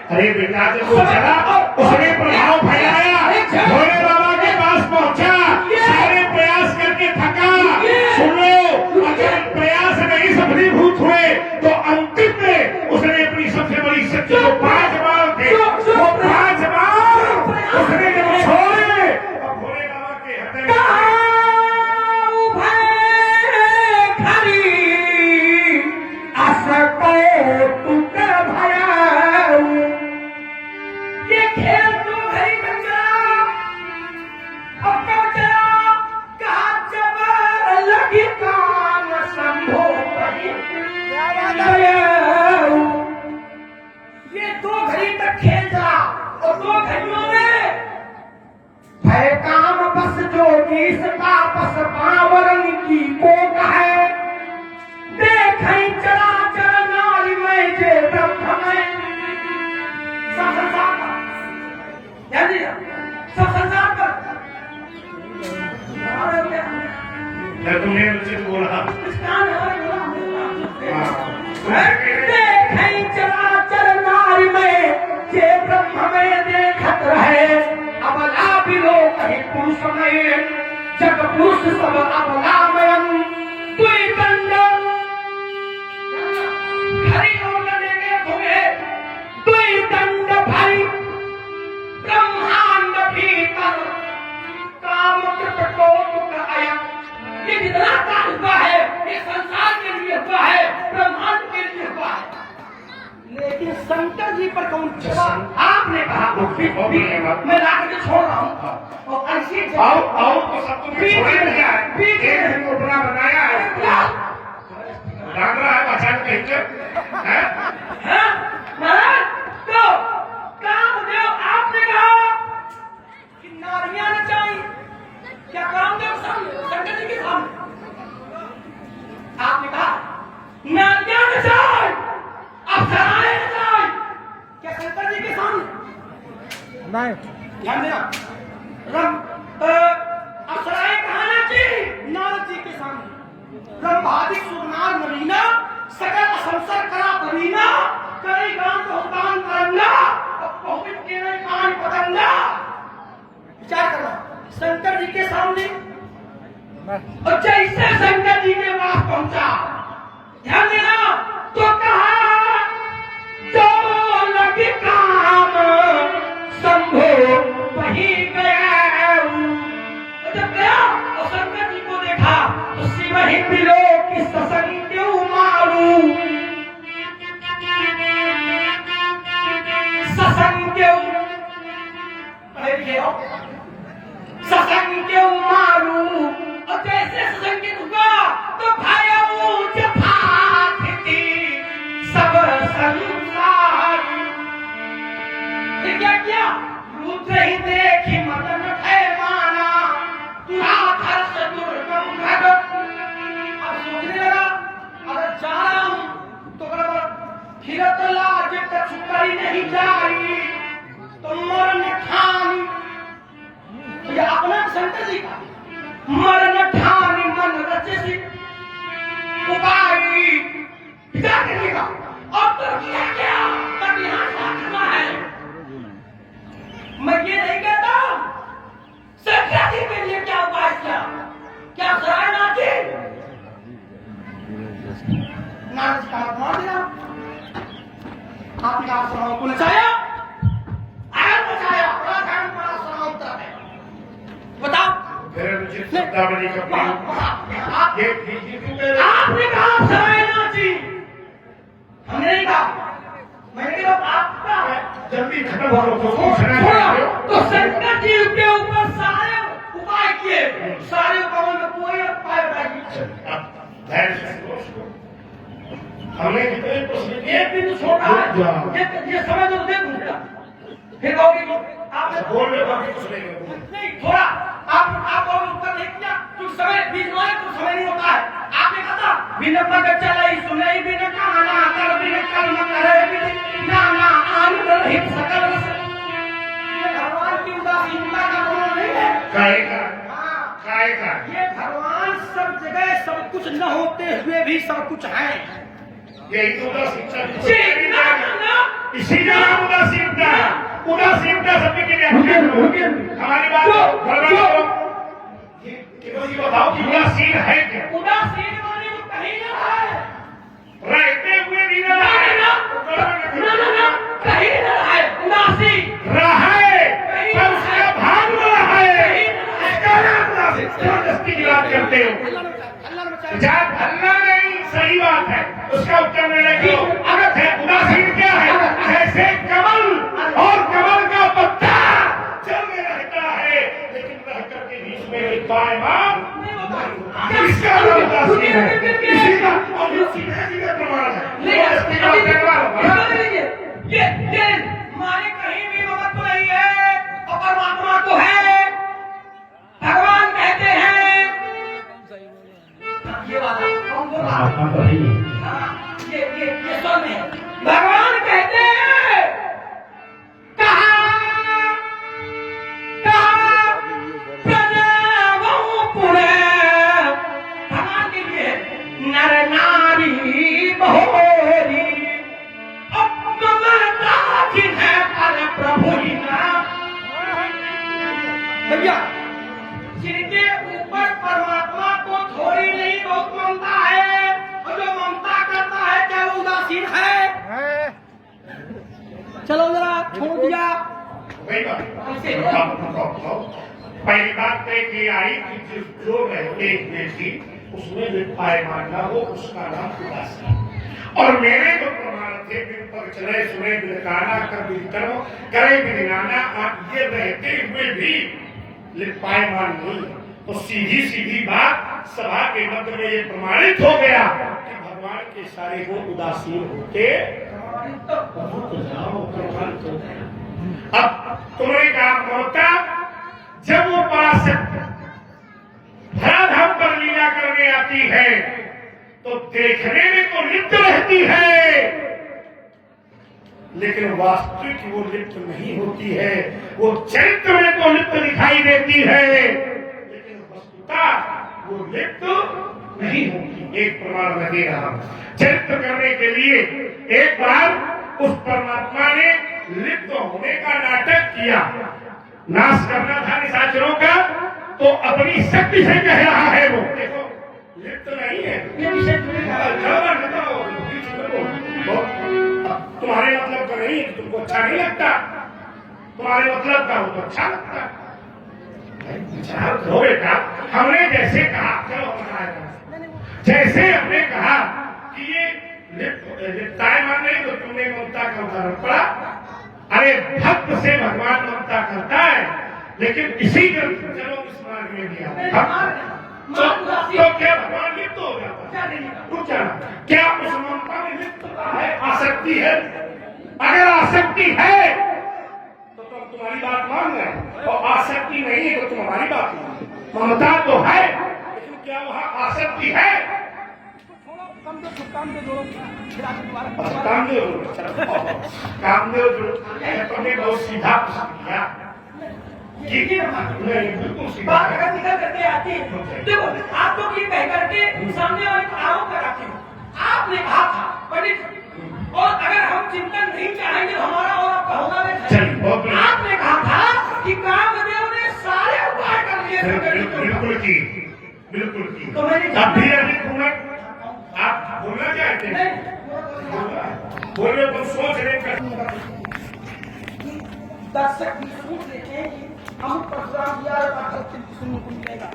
अरे बेटा जब वो चला उसने प्रभाव फैलाया, भोले बाबा के पास पहुंचा, सारे प्रयास करके थका। सुनो, अगर प्रयास नहीं सफलीभूत हुए तो अंतिम में उसने अपनी सबसे बड़ी शक्ति को 5 बार थे, वो 5 बार उसने जब छोड़े तो भोले बाबा के हृदय ये 2 घड़ी तक खेल चला और 2 घड़ियों में भय काम बस जो इस तापस पावरन की को कहे देखें चला चल नारी में जे ब्रह्म में सब संसार पर तुमने मुझे बोला देखें चला चल नारी में जे ब्रह्म में देखत रहे अबला बिलो कहीं पुरुष में जग पुरुष सब अबलामयन तुई दंड घरी होने के भूए तुई दंड भाई ब्रह्मांड भीतर काम कृत को आया। ये जितना काम हुआ है ये संसार के लिए हुआ है, ब्रह्मांड के लिए हुआ है, लेकिन शंकर जी पर कौन छोड़ा? आपने कहा मैं लाकर के छोड़ रहा हूँ और ऐसी आओ तो सबको पीछे अपना बनाया है, डांट रहा है पहचान कहीं तो कामदेव आपने कहा कि नारियां नचाई, क्या कामदेव शंकर जी के सामने आपने कहा नारियां नचाई, अप्सराएं नचाई, क्या शंकर जी के सामने नहीं? ध्यान देना, अप्सराएं कहाँ नाची? नारद जी के सामने। रंभादिक सुगनार नवीना सकल असंसर करा करीना कई गांव को हुतान करना पहुंच के नहीं कान पतंगा। विचार करो शंकर जी के सामने और जैसे शंकर जी के पास पहुंचा, ध्यान देना, तो कहा जो लगी काम संभो वही गया। जब गया और शंकर जी को देखा तो शिव ही मिलो कि ससंग क्यों मारू, ससंग क्यों ससंग क्यों मारू। और जैसे ससंगित हुआ तो भाइयों जफात थी सब संसार। क्या किया? रुद्र ही देखी मदन है माना तुरा धर्ष दुर्गम घट। अब सोचने लगा अगर जा रहा हूं तो बराबर फिरत लाज कछुकरी नहीं जाई तो मरण ठानी। ये अपना शंकर जी का मरण ठानी मन रचसी उपाय विचार करने का। अब तो किया क्या तब यहाँ करना है। मैं ये नहीं कहता शंकर जी के लिए क्या उपाय किया, क्या सराय नाची नाच का मार दिया। आपने आप सराय को नचाया, आयर बचाया, बड़ा ध्यान बड़ा सराय उतरा है। बताओ शब्दावली का आपने कहा सराय नाची, हमने नहीं कहा। मैंने कहा आपका है जल्दी खत्म हो तो शंकर जी के ऊपर सारे उपाय किए, सारे उपायों में कोई उपाय बताइए। हमने कितने प्रश्न किए? एक दिन छोटा है, ये समय तो दे दूंगा, फिर कहोगे तो आपने बोल में बाकी कुछ नहीं थोड़ा आप और उत्तर नहीं किया। कुछ समय बीच में कुछ समय नहीं होता है। आपने कहा था बिना पग चलाई सुनई बिना कहना कर बिना कर्म करे बिना नाना आनंद रहित सकल रस। ये भगवान की उदासीनता का प्रमाण नहीं है। कायका ये भगवान सब जगह सब कुछ न होते हुए भी सब कुछ है। यही तो उदासीनता इसी इसी का नाम उदासीन उदासीनता शब्द की व्याख्या करो। हमारी बात गड़बड़ करो। ये बताओ कि उदासीन है क्या? उदासीन माने वो कहीं ना है, रहते हुए भी ना रहे। ना कहीं ना है, उदासीन रहे पर उसका भाग में रहे, इसका नाम उदासीन। जबरदस्ती की बात करते हो, जब अल्लाह नहीं, सही बात है, उसका उत्तर मिलने को अगर है। उदासीन क्या है? जैसे कमल और कमल का पत्ता जल में रहता है लेकिन रह करके बीच में एक पायमान, इसका नाम उदासीन है। इसी का और ये सीधे प्रमाण है। ये माने कहीं भी ममत्व तो नहीं है और परमात्मा तो है। भगवान कहते हैं ये वाला कौन बोल रहा है? ये सुन है। भगवान कहते हैं कहा प्रणवो पुणे, भगवान के लिए नर नारी बहोरी है पर प्रभु भैया, जिनके ऊपर परमात्मा को थोड़ी नहीं बहुत ममता है और जो ममता करता है क्या वो उदासीन है? चलो जरा छोड़ दिया। पहली बात तय की आई कि जो रहते हुए थी उसमें जो पायमाना हो उसका नाम उदासीन। और मेरे जो प्रमाण थे बिन पर चले सुने बिलकाना कर बिल करो करे बिलगाना, आप ये रहते हुए भी पायमान नहीं, तो सीधी सीधी बात सभा के मध्य में ये प्रमाणित हो गया कि भगवान के सारे गुण उदासीन होते। अब तुमने कहा ममता, जब वो पराशक्ति धराधाम पर लीला करने आती है तो देखने में तो लिप्त रहती है लेकिन वास्तविक वो लिप्त नहीं होती है। वो चरित्र में तो लिप्त दिखाई देती है लेकिन वस्तुतः वो लिप्त नहीं होती। एक प्रमाण मैं दे रहा हूं। चरित्र करने के लिए एक बार उस परमात्मा ने लिप्त होने का नाटक किया। नाश करना था निशाचरों का, तो अपनी शक्ति से कह रहा है वो, देखो लिप्त नहीं है। तुम्हारे मतलब का नहीं, तुमको अच्छा नहीं लगता, तुम्हारे मतलब का हो तो अच्छा लगता। विचार करो बेटा, हमने जैसे कहा, चलो जैसे हमने कहा कि ये लिप्ताएं मान नहीं तो तुमने ममता का उदाहरण पड़ा। अरे भक्त से भगवान ममता करता है लेकिन इसी ग्रंथ चलो इस मार्ग में दिया तो क्या भगवान लिप्त हो जाता? क्या उस ममता में लिप्तता है, आसक्ति है? अगर आसक्ति है तो तुम तुम्हारी बात मान रहे, और आसक्ति नहीं है तो तुम हमारी बात मान। ममता तो है लेकिन क्या वहाँ आसक्ति है? कामदेव तुमने बहुत सीधा किया। बात अगर निकल करके आती है, देखो आप लोग ये कह करके सामने वाले को आरोप लगाते हो। आपने कहा था पंडित, और अगर हम चिंतन नहीं चाहेंगे तो हमारा और आपका होगा नहीं। आपने कहा था कि कामदेव ने सारे उपाय कर लिए। बिल्कुल की, बिल्कुल की। तो मैंने आप बोलना चाहते हैं, बोलो तो सोच रहे। दर्शक भी सोच लेते हैं कि हम परशुराम दिया सुनने को मिलेगा।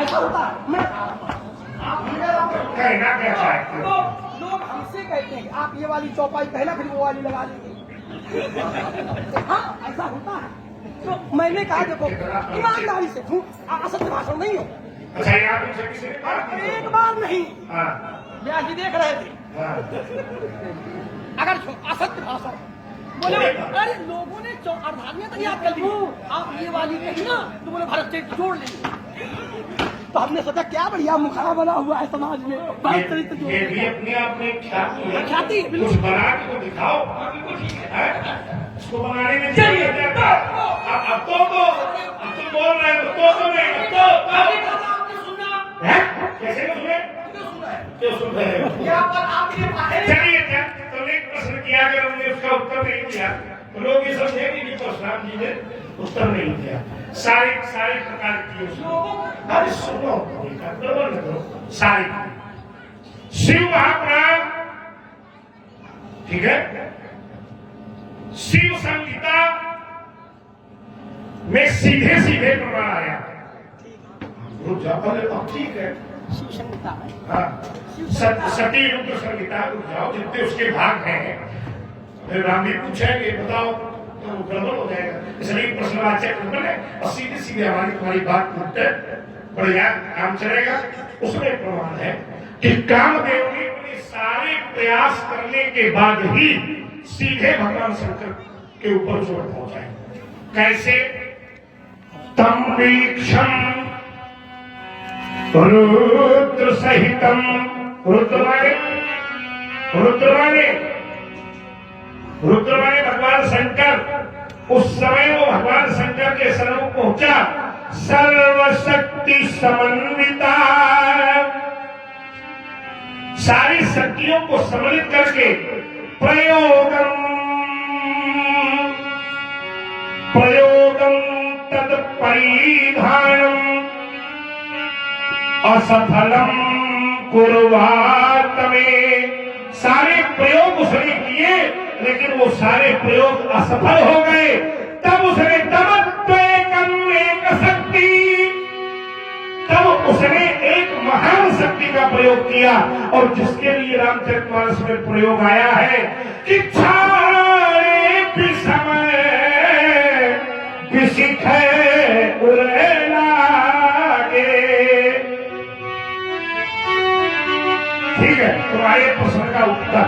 ऐसा होता है। मैं कहना क्या चाहते हो? तो लोग हमसे कहते हैं आप ये वाली चौपाई पहला फिर वो वाली लगा लेंगे। हाँ ऐसा होता है। तो मैंने कहा देखो ईमानदारी से असत्य भाषण नहीं है। अच्छा यार एक बार नहीं, हाँ जी देख रहे थे। अगर असत्य भाषण बोले, अरे लोगों ने अर्धांगियां तो याद कर ली, आप ये वाली कही ना तो बोले भरत चरित्र जोड़ लेंगे। तो हमने सोचा क्या बढ़िया मुखड़ा बना हुआ है समाज में, भरत चरित्र जोड़ ये भी अपने आप में ख्याति है। ख्याति कुछ बना के तो दिखाओ, इसको बनाने में चलिए अब तो बोल रहे हो तो नहीं तो आपने सुना कैसे सुने? क्यों सुना है? क्यों सुन रहे हो? यहाँ पर आपने चलिए तुमने इसका उत्तर नहीं दिया तो लोग ये समझेंगे कि परशुराम जी ने उत्तर नहीं दिया। सारे सारे प्रकार की अरे सुनो गड़बड़ न करो। सारे शिव महापुराण, ठीक है, शिव संहिता में सीधे सीधे प्रमाण आया। रुक जाओ, अब ठीक है, हाँ, सती रुद्र संहिता रुक जाओ, जितने उसके भाग हैं फिर राम जी पूछेंगे बताओ तो गड़बड़ हो जाएगा। इसलिए प्रश्नवाचक नंबर है और सीधे सीधे हमारी बात उत्तर बढ़िया काम चलेगा। उसमें प्रमाण है कि कामदेव ने अपने सारे प्रयास करने के बाद ही सीधे भगवान शंकर के ऊपर जोर पहुंचाए। कैसे? तम वीक्षम रुद्र सहितम, रुद्र माने भगवान शंकर। उस समय वो भगवान शंकर के स्वरूप पहुंचा। सर्वशक्ति समन्विता, सारी शक्तियों को सम्मिलित करके प्रयोगम तत्परिधानम असफलम कुर्वात में। सारे प्रयोग उसने किए लेकिन वो सारे प्रयोग असफल हो गए। तब उसने उसने एक महान शक्ति का प्रयोग किया और जिसके लिए रामचरितमानस में प्रयोग आया है कि छाड़े विषमय विशिख उड़े लागे। ठीक है, तुम्हारे प्रश्न का उत्तर,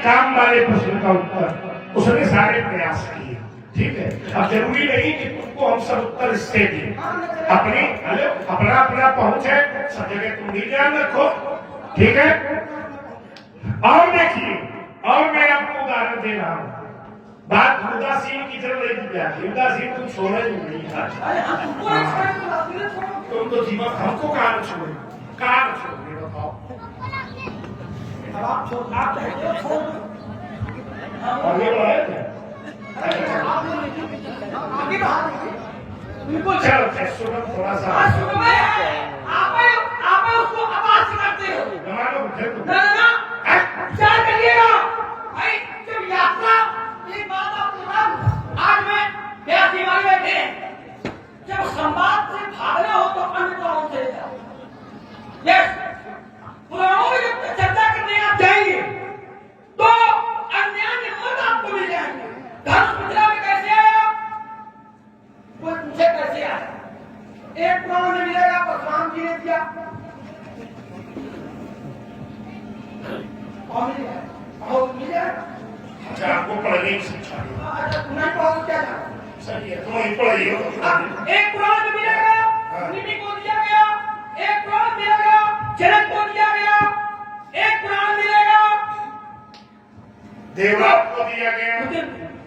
काम वाले प्रश्न का उत्तर उसने सारे प्रयास किए। ठीक है, अब जरूरी नहीं कि तुमको हम सब उत्तर इससे दें। अपना अपना पहुंच है, सब जगह तुम भी ध्यान रखो। ठीक है, और देखिए, और मैं आपको उदाहरण दे रहा हूँ। बात उदासीन की तरफ नहीं दी जाती। उदासीन तुम छोड़े नहीं, तुम तो जीवन हमको कहाँ छोड़े, कहाँ छोड़े बताओ। आगे बढ़े बिल्कुल। चलो सुनो थोड़ा सा, आप उसको आवाज करते हो ना विचार करिएगा भाई। जब यात्रा एक बात आपको आज मैं ब्यासी वाले बैठे, जब संवाद से भागना हो तो अन्य पुराणों से जाओ। यस, पुराणों में जब चर्चा करने आप जाएंगे तो अन्य मत आपको मिल जाएंगे। धर्म मिथिला में कैसे आया, कोई पूछे कैसे आया। एक पुराण में मिलेगा परशुराम जी ने दिया, और मिलेगा। अच्छा, आपको पढ़ने की शिक्षा अच्छा, तुम्हें पढ़ो क्या जाना सही है, तुम ही पढ़िए। एक पुराण में मिलेगा निमि को दिया गया, एक पुराण मिलेगा जनक को दिया गया, एक पुराण मिलेगा देवराज को दिया गया।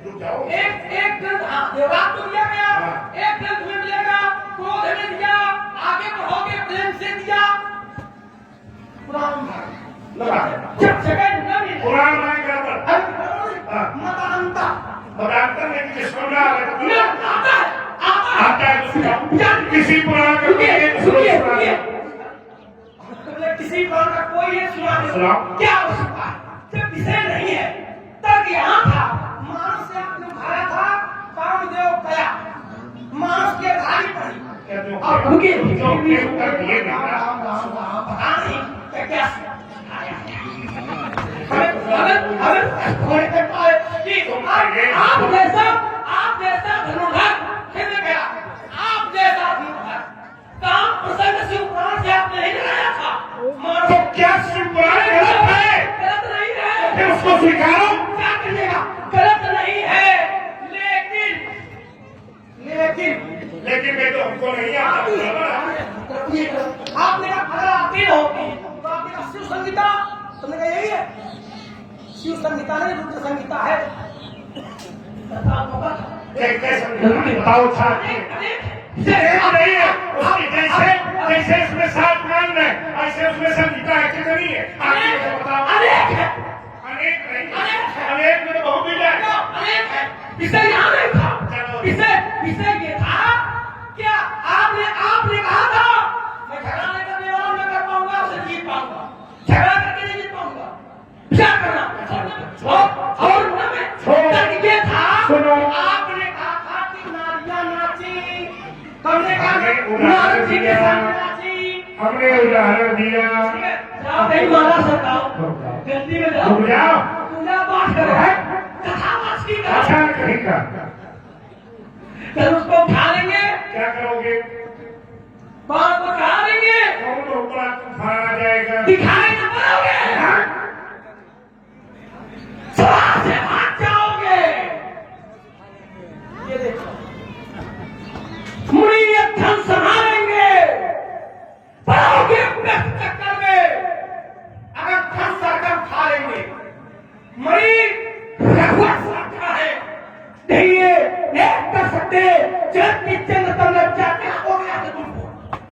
रुक जाओ, एक ग्रंथ देवराज को दिया गया, एक ग्रंथ में मिलेगा क्रोध में दिया, आगे बढ़ोगे प्रेम से दिया। पुराण जब जगह पुराण में गड़बड़ मतांतर में किसको आता है किसी पुराण का किसी पुराण का कोई एक सुना क्या हो सकता है। जब विषय नहीं है तब यहाँ था, मानस से आपने उठाया था कामदेव गया, मानस की भारी पड़ी और भूखे पता नहीं क्या आप जैसा धनुर्धर खेलने गया, आप जैसा धनुर्धर काम प्रसन्न शिव पुराण से आपने नहीं लगाया था। तो क्या शिव पुराण गलत है? गलत नहीं है, फिर उसको स्वीकारो। क्या करिएगा, गलत नहीं है, लेकिन मैं तो हमको नहीं आता। आपने कहा अगर आती होगी तो आपने कहा शिव संहिता, तुमने कहा यही है शिव संहिता नहीं रुद्र संहिता है। बताओ नहीं है उसकी, जैसे उसमें 7 कांड है ऐसे उसमें संहिता है कि नहीं है? बताओ। अनेक में तो बहुत मिल जाए। और ये था सुनो। आपने कहा था कि नारियां नाची, हमने कहा हमने नारद जी के दिया। सामने नाची। हमने उदाहरण दिया। जाओ भाई माला सरकाओ, गलती में जाओ, रुक जाओ। पूजा पाठ करो, कथा वाच की करो, अच्छा कहीं का फिर उसको उठा लेंगे, क्या करोगे? बात को उठा लेंगे, कौन तो ऊपर फराना जाएगा? दिखाई न पड़ोगे, सभा से भाग जाओगे। ये देखो मुनि ये धन संभालेंगे, पड़ोगे व्यस्त चक्कर में। अगर धन सरकार उठा लेंगे, मणि रघुवर रखा है, नहीं ये एक कर सकते जगत की चंद्र